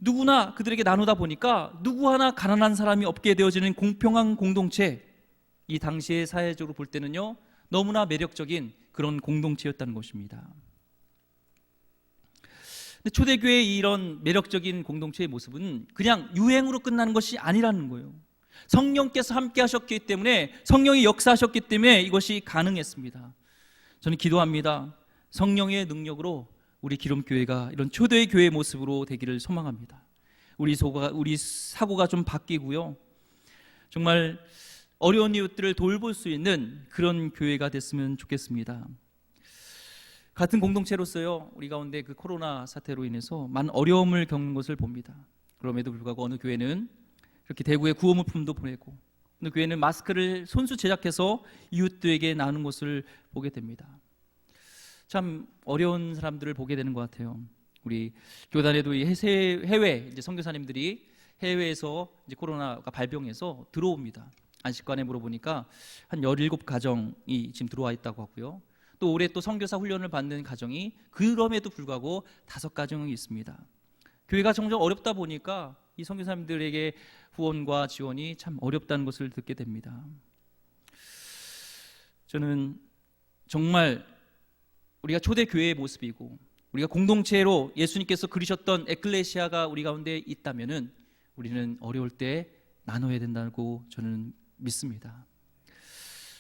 누구나 그들에게 나누다 보니까 누구 하나 가난한 사람이 없게 되어지는 공평한 공동체, 이 당시의 사회적으로 볼 때는요 너무나 매력적인 그런 공동체였다는 것입니다. 근데 초대교회의 이런 매력적인 공동체의 모습은 그냥 유행으로 끝나는 것이 아니라는 거예요. 성령께서 함께 하셨기 때문에, 성령이 역사하셨기 때문에 이것이 가능했습니다. 저는 기도합니다. 성령의 능력으로 우리 기름교회가 이런 초대의 교회의 모습으로 되기를 소망합니다. 우리 사고가 좀 바뀌고요, 정말 어려운 이웃들을 돌볼 수 있는 그런 교회가 됐으면 좋겠습니다. 같은 공동체로서요, 우리 가운데 그 코로나 사태로 인해서 많은 어려움을 겪는 것을 봅니다. 그럼에도 불구하고 어느 교회는 이렇게 대구에 구호물품도 보내고, 어느 교회는 마스크를 손수 제작해서 이웃들에게 나누는 것을 보게 됩니다. 참 어려운 사람들을 보게 되는 것 같아요. 우리 교단에도 이 해외 이제 선교사님들이 해외에서 이제 코로나가 발병해서 들어옵니다. 안식관에 물어보니까 한 17가정이 지금 들어와 있다고 하고요. 또 올해 또 선교사 훈련을 받는 가정이 그럼에도 불구하고 5가정이 있습니다. 교회가 점점 어렵다 보니까 이 선교사님들에게 후원과 지원이 참 어렵다는 것을 듣게 됩니다. 저는 정말 우리가 초대교회의 모습이고 우리가 공동체로 예수님께서 그리셨던 에클레시아가 우리 가운데 있다면은 우리는 어려울 때 나눠야 된다고 저는 믿습니다.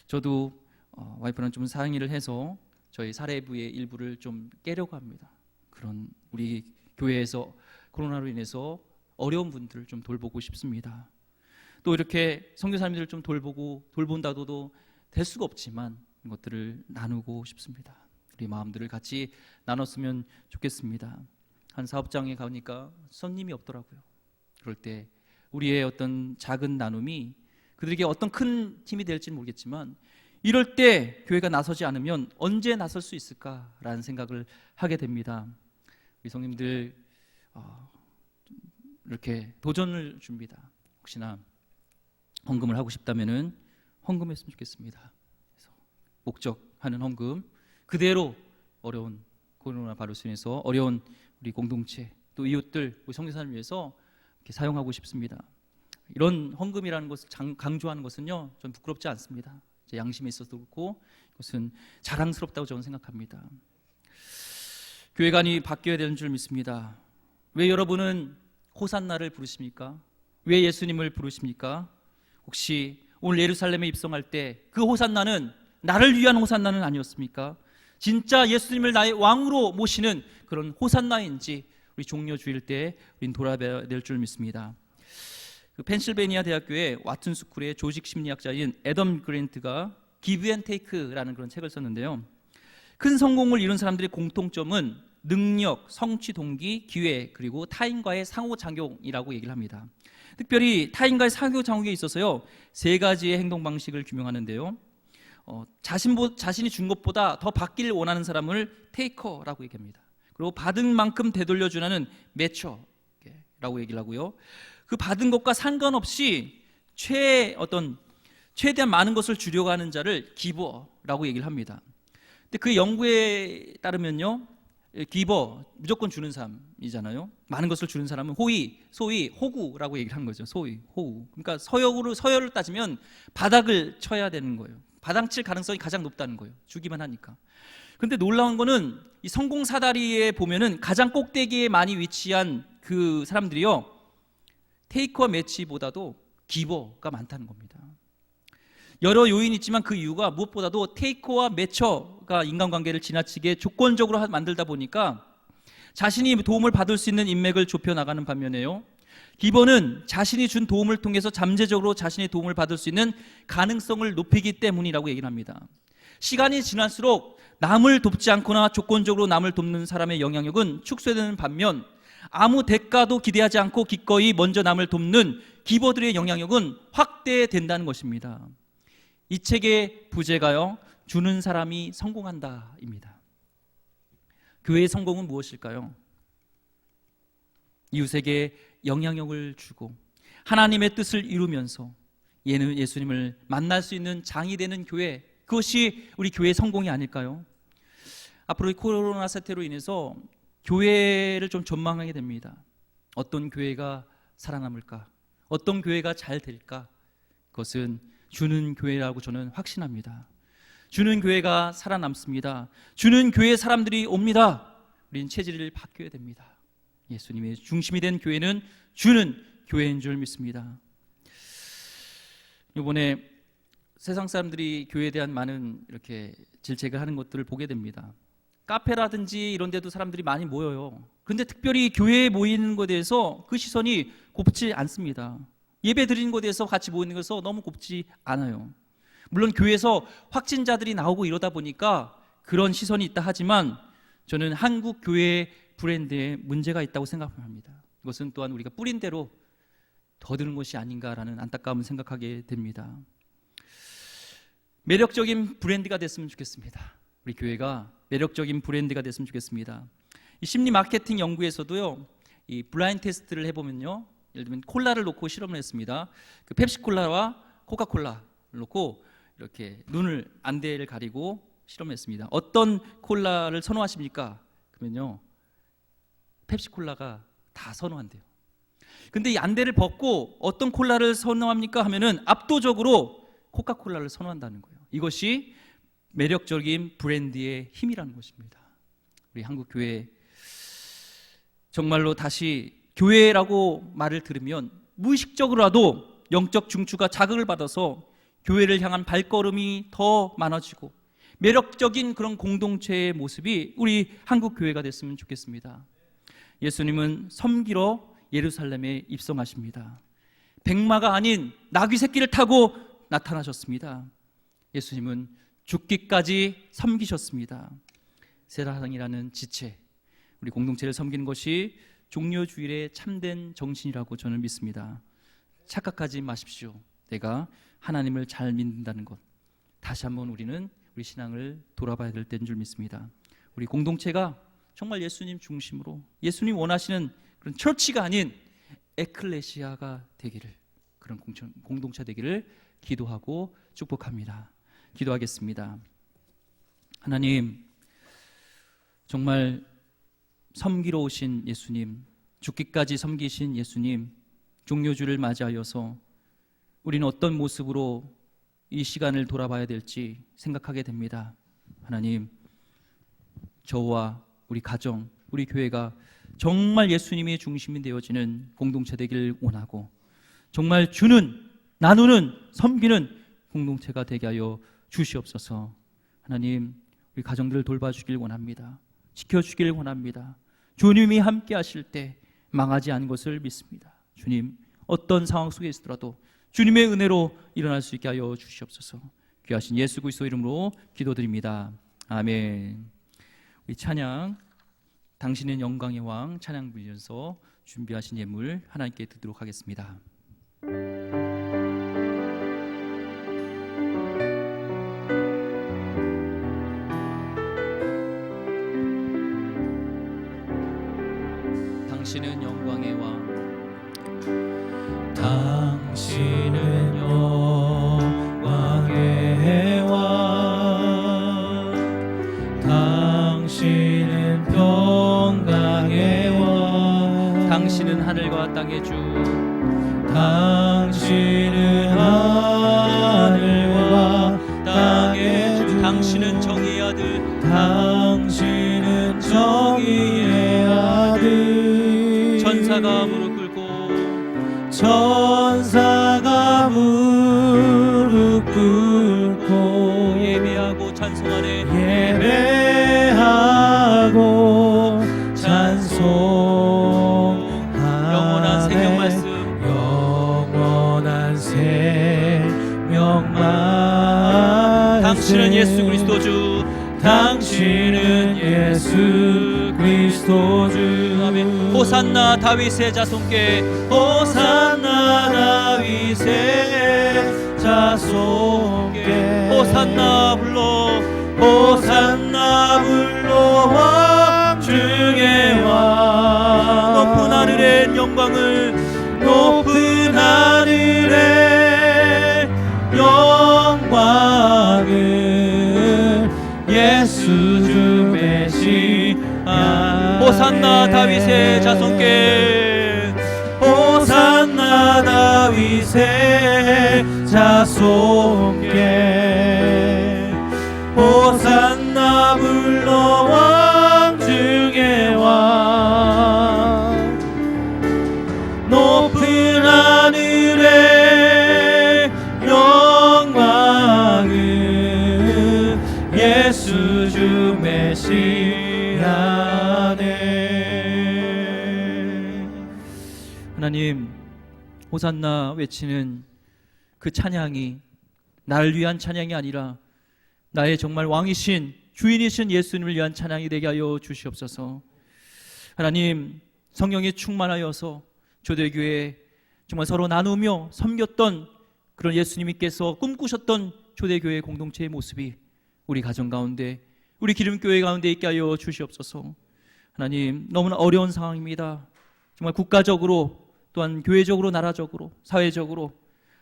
저도 와이프랑 좀 상의를 해서 저희 사례부의 일부를 좀 깨려고 합니다. 그런 우리 교회에서 코로나로 인해서 어려운 분들을 좀 돌보고 싶습니다. 또 이렇게 선교사님들을 좀 돌본다고도 될 수가 없지만 이것들을 나누고 싶습니다. 우리 마음들을 같이 나눴으면 좋겠습니다. 한 사업장에 가니까 손님이 없더라고요. 그럴 때 우리의 어떤 작은 나눔이 그들에게 어떤 큰 힘이 될지는 모르겠지만 이럴 때 교회가 나서지 않으면 언제 나설 수 있을까라는 생각을 하게 됩니다. 우리 성님들 이렇게 도전을 줍니다. 혹시나 헌금을 하고 싶다면은 헌금했으면 좋겠습니다. 그래서 목적하는 헌금 그대로 어려운 코로나 바이러스로 인해서 어려운 우리 공동체 또 이웃들 우리 선교사를 위해서 이렇게 사용하고 싶습니다. 이런 헌금이라는 것을 강조하는 것은요, 전 부끄럽지 않습니다. 제 양심에 있어서도 그렇고 이것은 자랑스럽다고 저는 생각합니다. 교회관이 바뀌어야 되는 줄 믿습니다. 왜 여러분은 호산나를 부르십니까? 왜 예수님을 부르십니까? 혹시 오늘 예루살렘에 입성할 때 그 호산나는 나를 위한 호산나는 아니었습니까? 진짜 예수님을 나의 왕으로 모시는 그런 호산나인지 우리 종려 주일 때 우린 돌아봐야 될 줄 믿습니다. 그 펜실베니아 대학교의 와튼 스쿨의 조직 심리학자인 애덤 그랜트가 기브 앤 테이크라는 그런 책을 썼는데요. 큰 성공을 이룬 사람들의 공통점은 능력, 성취 동기, 기회 그리고 타인과의 상호작용이라고 얘기를 합니다. 특별히 타인과의 상호작용에 있어서요 3가지의 행동 방식을 규명하는데요. 자신이 준 것보다 더 받기를 원하는 사람을 테이커라고 얘기합니다. 그리고 받은 만큼 되돌려주는 매처라고 얘기를 하고요. 그 받은 것과 상관없이 최대한 많은 것을 주려고 하는 자를 기버라고 얘기를 합니다. 근데 그 연구에 따르면요, 기버 무조건 주는 사람이잖아요. 많은 것을 주는 사람은 소위 호구라고 얘기를 하는 거죠. 소위 호구. 그러니까 서열을 따지면 바닥을 쳐야 되는 거예요. 바닥칠 가능성이 가장 높다는 거예요. 주기만 하니까. 근데 놀라운 거는 이 성공 사다리에 보면은 가장 꼭대기에 많이 위치한 그 사람들이요, 테이커와 매치보다도 기버가 많다는 겁니다. 여러 요인이 있지만 그 이유가 무엇보다도 테이커와 매처가 인간관계를 지나치게 조건적으로 만들다 보니까 자신이 도움을 받을 수 있는 인맥을 좁혀나가는 반면에요, 기버는 자신이 준 도움을 통해서 잠재적으로 자신의 도움을 받을 수 있는 가능성을 높이기 때문이라고 얘기를 합니다. 시간이 지날수록 남을 돕지 않거나 조건적으로 남을 돕는 사람의 영향력은 축소되는 반면 아무 대가도 기대하지 않고 기꺼이 먼저 남을 돕는 기버들의 영향력은 확대된다는 것입니다. 이 책의 부제가요, 주는 사람이 성공한다입니다. 교회의 성공은 무엇일까요? 이웃에게 영향력을 주고 하나님의 뜻을 이루면서 예수님을 만날 수 있는 장이 되는 교회, 그것이 우리 교회의 성공이 아닐까요? 앞으로 이 코로나 사태로 인해서 교회를 좀 전망하게 됩니다. 어떤 교회가 살아남을까? 어떤 교회가 잘 될까? 그것은 주는 교회라고 저는 확신합니다. 주는 교회가 살아남습니다. 주는 교회 사람들이 옵니다. 우리는 체질을 바뀌어야 됩니다. 예수님의 중심이 된 교회는 주는 교회인 줄 믿습니다. 이번에 세상 사람들이 교회에 대한 많은 이렇게 질책을 하는 것들을 보게 됩니다. 카페라든지 이런 데도 사람들이 많이 모여요. 그런데 특별히 교회에 모이는 것에 대해서 그 시선이 곱지 않습니다. 예배 드리는 것에 대해서 같이 모이는 것에서 너무 곱지 않아요. 물론 교회에서 확진자들이 나오고 이러다 보니까 그런 시선이 있다 하지만 저는 한국 교회의 브랜드에 문제가 있다고 생각합니다. 이것은 또한 우리가 뿌린 대로 더드는 것이 아닌가라는 안타까움을 생각하게 됩니다. 매력적인 브랜드가 됐으면 좋겠습니다. 우리 교회가 매력적인 브랜드가 됐으면 좋겠습니다. 이 심리 마케팅 연구에서도요, 이 블라인드 테스트를 해보면요, 예를 들면 콜라를 놓고 실험을 했습니다. 그 펩시콜라와 코카콜라를 놓고 이렇게 안대를 가리고 실험했습니다. 어떤 콜라를 선호하십니까? 그러면요, 펩시콜라가 다 선호한대요. 근데 이 안대를 벗고 어떤 콜라를 선호합니까 하면은 압도적으로 코카콜라를 선호한다는 거예요. 이것이 매력적인 브랜드의 힘이라는 것입니다. 우리 한국 교회 정말로 다시 교회라고 말을 들으면 무의식적으로라도 영적 중추가 자극을 받아서 교회를 향한 발걸음이 더 많아지고 매력적인 그런 공동체의 모습이 우리 한국 교회가 됐으면 좋겠습니다. 예수님은 섬기러 예루살렘에 입성하십니다. 백마가 아닌 나귀 새끼를 타고 나타나셨습니다. 예수님은 죽기까지 섬기셨습니다. 세상이라는 지체, 우리 공동체를 섬기는 것이 종료주일의 참된 정신이라고 저는 믿습니다. 착각하지 마십시오. 내가 하나님을 잘 믿는다는 것, 다시 한번 우리는 우리 신앙을 돌아봐야 될 때인 줄 믿습니다. 우리 공동체가 정말 예수님 중심으로, 예수님 원하시는 그런 처치가 아닌 에클레시아가 되기를, 그런 공동체 되기를 기도하고 축복합니다. 기도하겠습니다. 하나님, 정말 섬기러 오신 예수님, 죽기까지 섬기신 예수님, 종료주를 맞이하여서 우리는 어떤 모습으로 이 시간을 돌아봐야 될지 생각하게 됩니다. 하나님, 저와 우리 가정, 우리 교회가 정말 예수님의 중심이 되어지는 공동체 되기를 원하고, 정말 주는, 나누는, 섬기는 공동체가 되게 하여 주시옵소서. 하나님, 우리 가정들을 돌봐주길 원합니다. 지켜주길 원합니다. 주님이 함께 하실 때 망하지 않은 것을 믿습니다. 주님, 어떤 상황 속에 있더라도 주님의 은혜로 일어날 수 있게 하여 주시옵소서. 귀하신 예수 그리스도 이름으로 기도드립니다. 아멘. 우리 찬양, 당신은 영광의 왕 찬양 부르면서 준비하신 예물 하나님께 드리도록 하겠습니다. 당신은 영광의 왕, 당신은 영광의 왕, 당신은 평강의 왕, 당신은 하늘과 땅의 주, 당신은 하늘과 땅의 주, 당신은 정의의 아들, 당신은 정의의 아들, 천사가 무릎 꿇고 천사가 무릎 꿇고 예배하고 찬송하네. 예배하고 찬송하네. 영원한 생명 말씀, 영원한 생명 말씀. 당신은 예수 그리스도 주, 당신은 예수 그리스도 주. 아멘. 호산나 다윗의 자손께, 호산나 다윗의 자손께, 호산나 불러, 호산나 불러 왕 중의 왕. 높은 하늘의 영광을, 높은 하늘의 영광을 예수 주 메시아. 호산나 다윗의 자손께, 호산나 다윗의 자손께, 호산나 불러 왕 중의 왕. 높은 하늘의 영광을 예수 주 메시아네. 하나님, 호산나 외치는 그 찬양이 나를 위한 찬양이 아니라 나의 정말 왕이신 주인이신 예수님을 위한 찬양이 되게 하여 주시옵소서. 하나님, 성령에 충만하여서 초대교회 정말 서로 나누며 섬겼던 그런 예수님께서 꿈꾸셨던 초대교회 공동체의 모습이 우리 가정 가운데, 우리 기름교회 가운데 있게 하여 주시옵소서. 하나님, 너무나 어려운 상황입니다. 정말 국가적으로, 또한 교회적으로, 나라적으로, 사회적으로,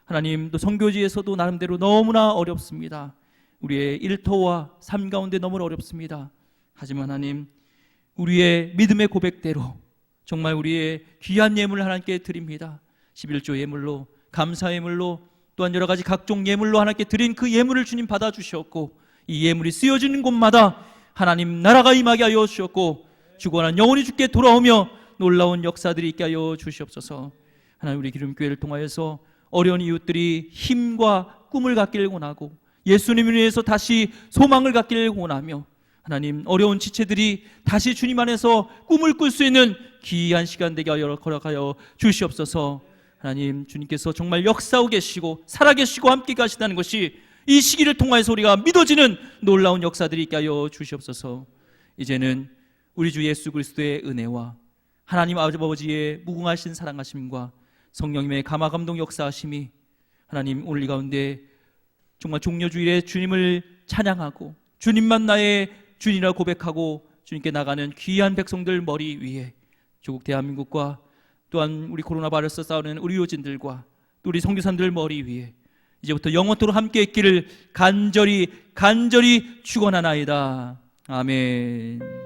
하나님 또 선교지에서도 나름대로 너무나 어렵습니다. 우리의 일터와 삶 가운데 너무 어렵습니다. 하지만 하나님, 우리의 믿음의 고백대로 정말 우리의 귀한 예물을 하나님께 드립니다. 11조 예물로, 감사 예물로, 또한 여러 가지 각종 예물로 하나님께 드린 그 예물을 주님 받아주셨고, 이 예물이 쓰여지는 곳마다 하나님 나라가 임하게 하여 주셨고, 주권한 영혼이 주께 돌아오며 놀라운 역사들이 있게 하여 주시옵소서. 하나님, 우리 기름교회를 통하여서 어려운 이웃들이 힘과 꿈을 갖기를 원하고 예수님을 위해서 다시 소망을 갖기를 원하며, 하나님 어려운 지체들이 다시 주님 안에서 꿈을 꿀 수 있는 귀한 시간 되게 하여 허락하여 주시옵소서. 하나님, 주님께서 정말 역사하고 계시고 살아계시고 함께 가시다는 것이 이 시기를 통하여서 우리가 믿어지는 놀라운 역사들이 있게 하여 주시옵소서. 이제는 우리 주 예수 그리스도의 은혜와 하나님 아버지의 무궁하신 사랑하심과 성령님의 감화감동 역사하심이 하나님 오늘 이 가운데 정말 종려주일에 주님을 찬양하고 주님만 나의 주님이라 고백하고 주님께 나가는 귀한 백성들 머리 위에, 조국 대한민국과 또한 우리 코로나 바이러스 싸우는 의료진들과 또 우리 선교사님들 머리 위에 이제부터 영원토록 함께 있기를 간절히 축원하나이다. 아멘.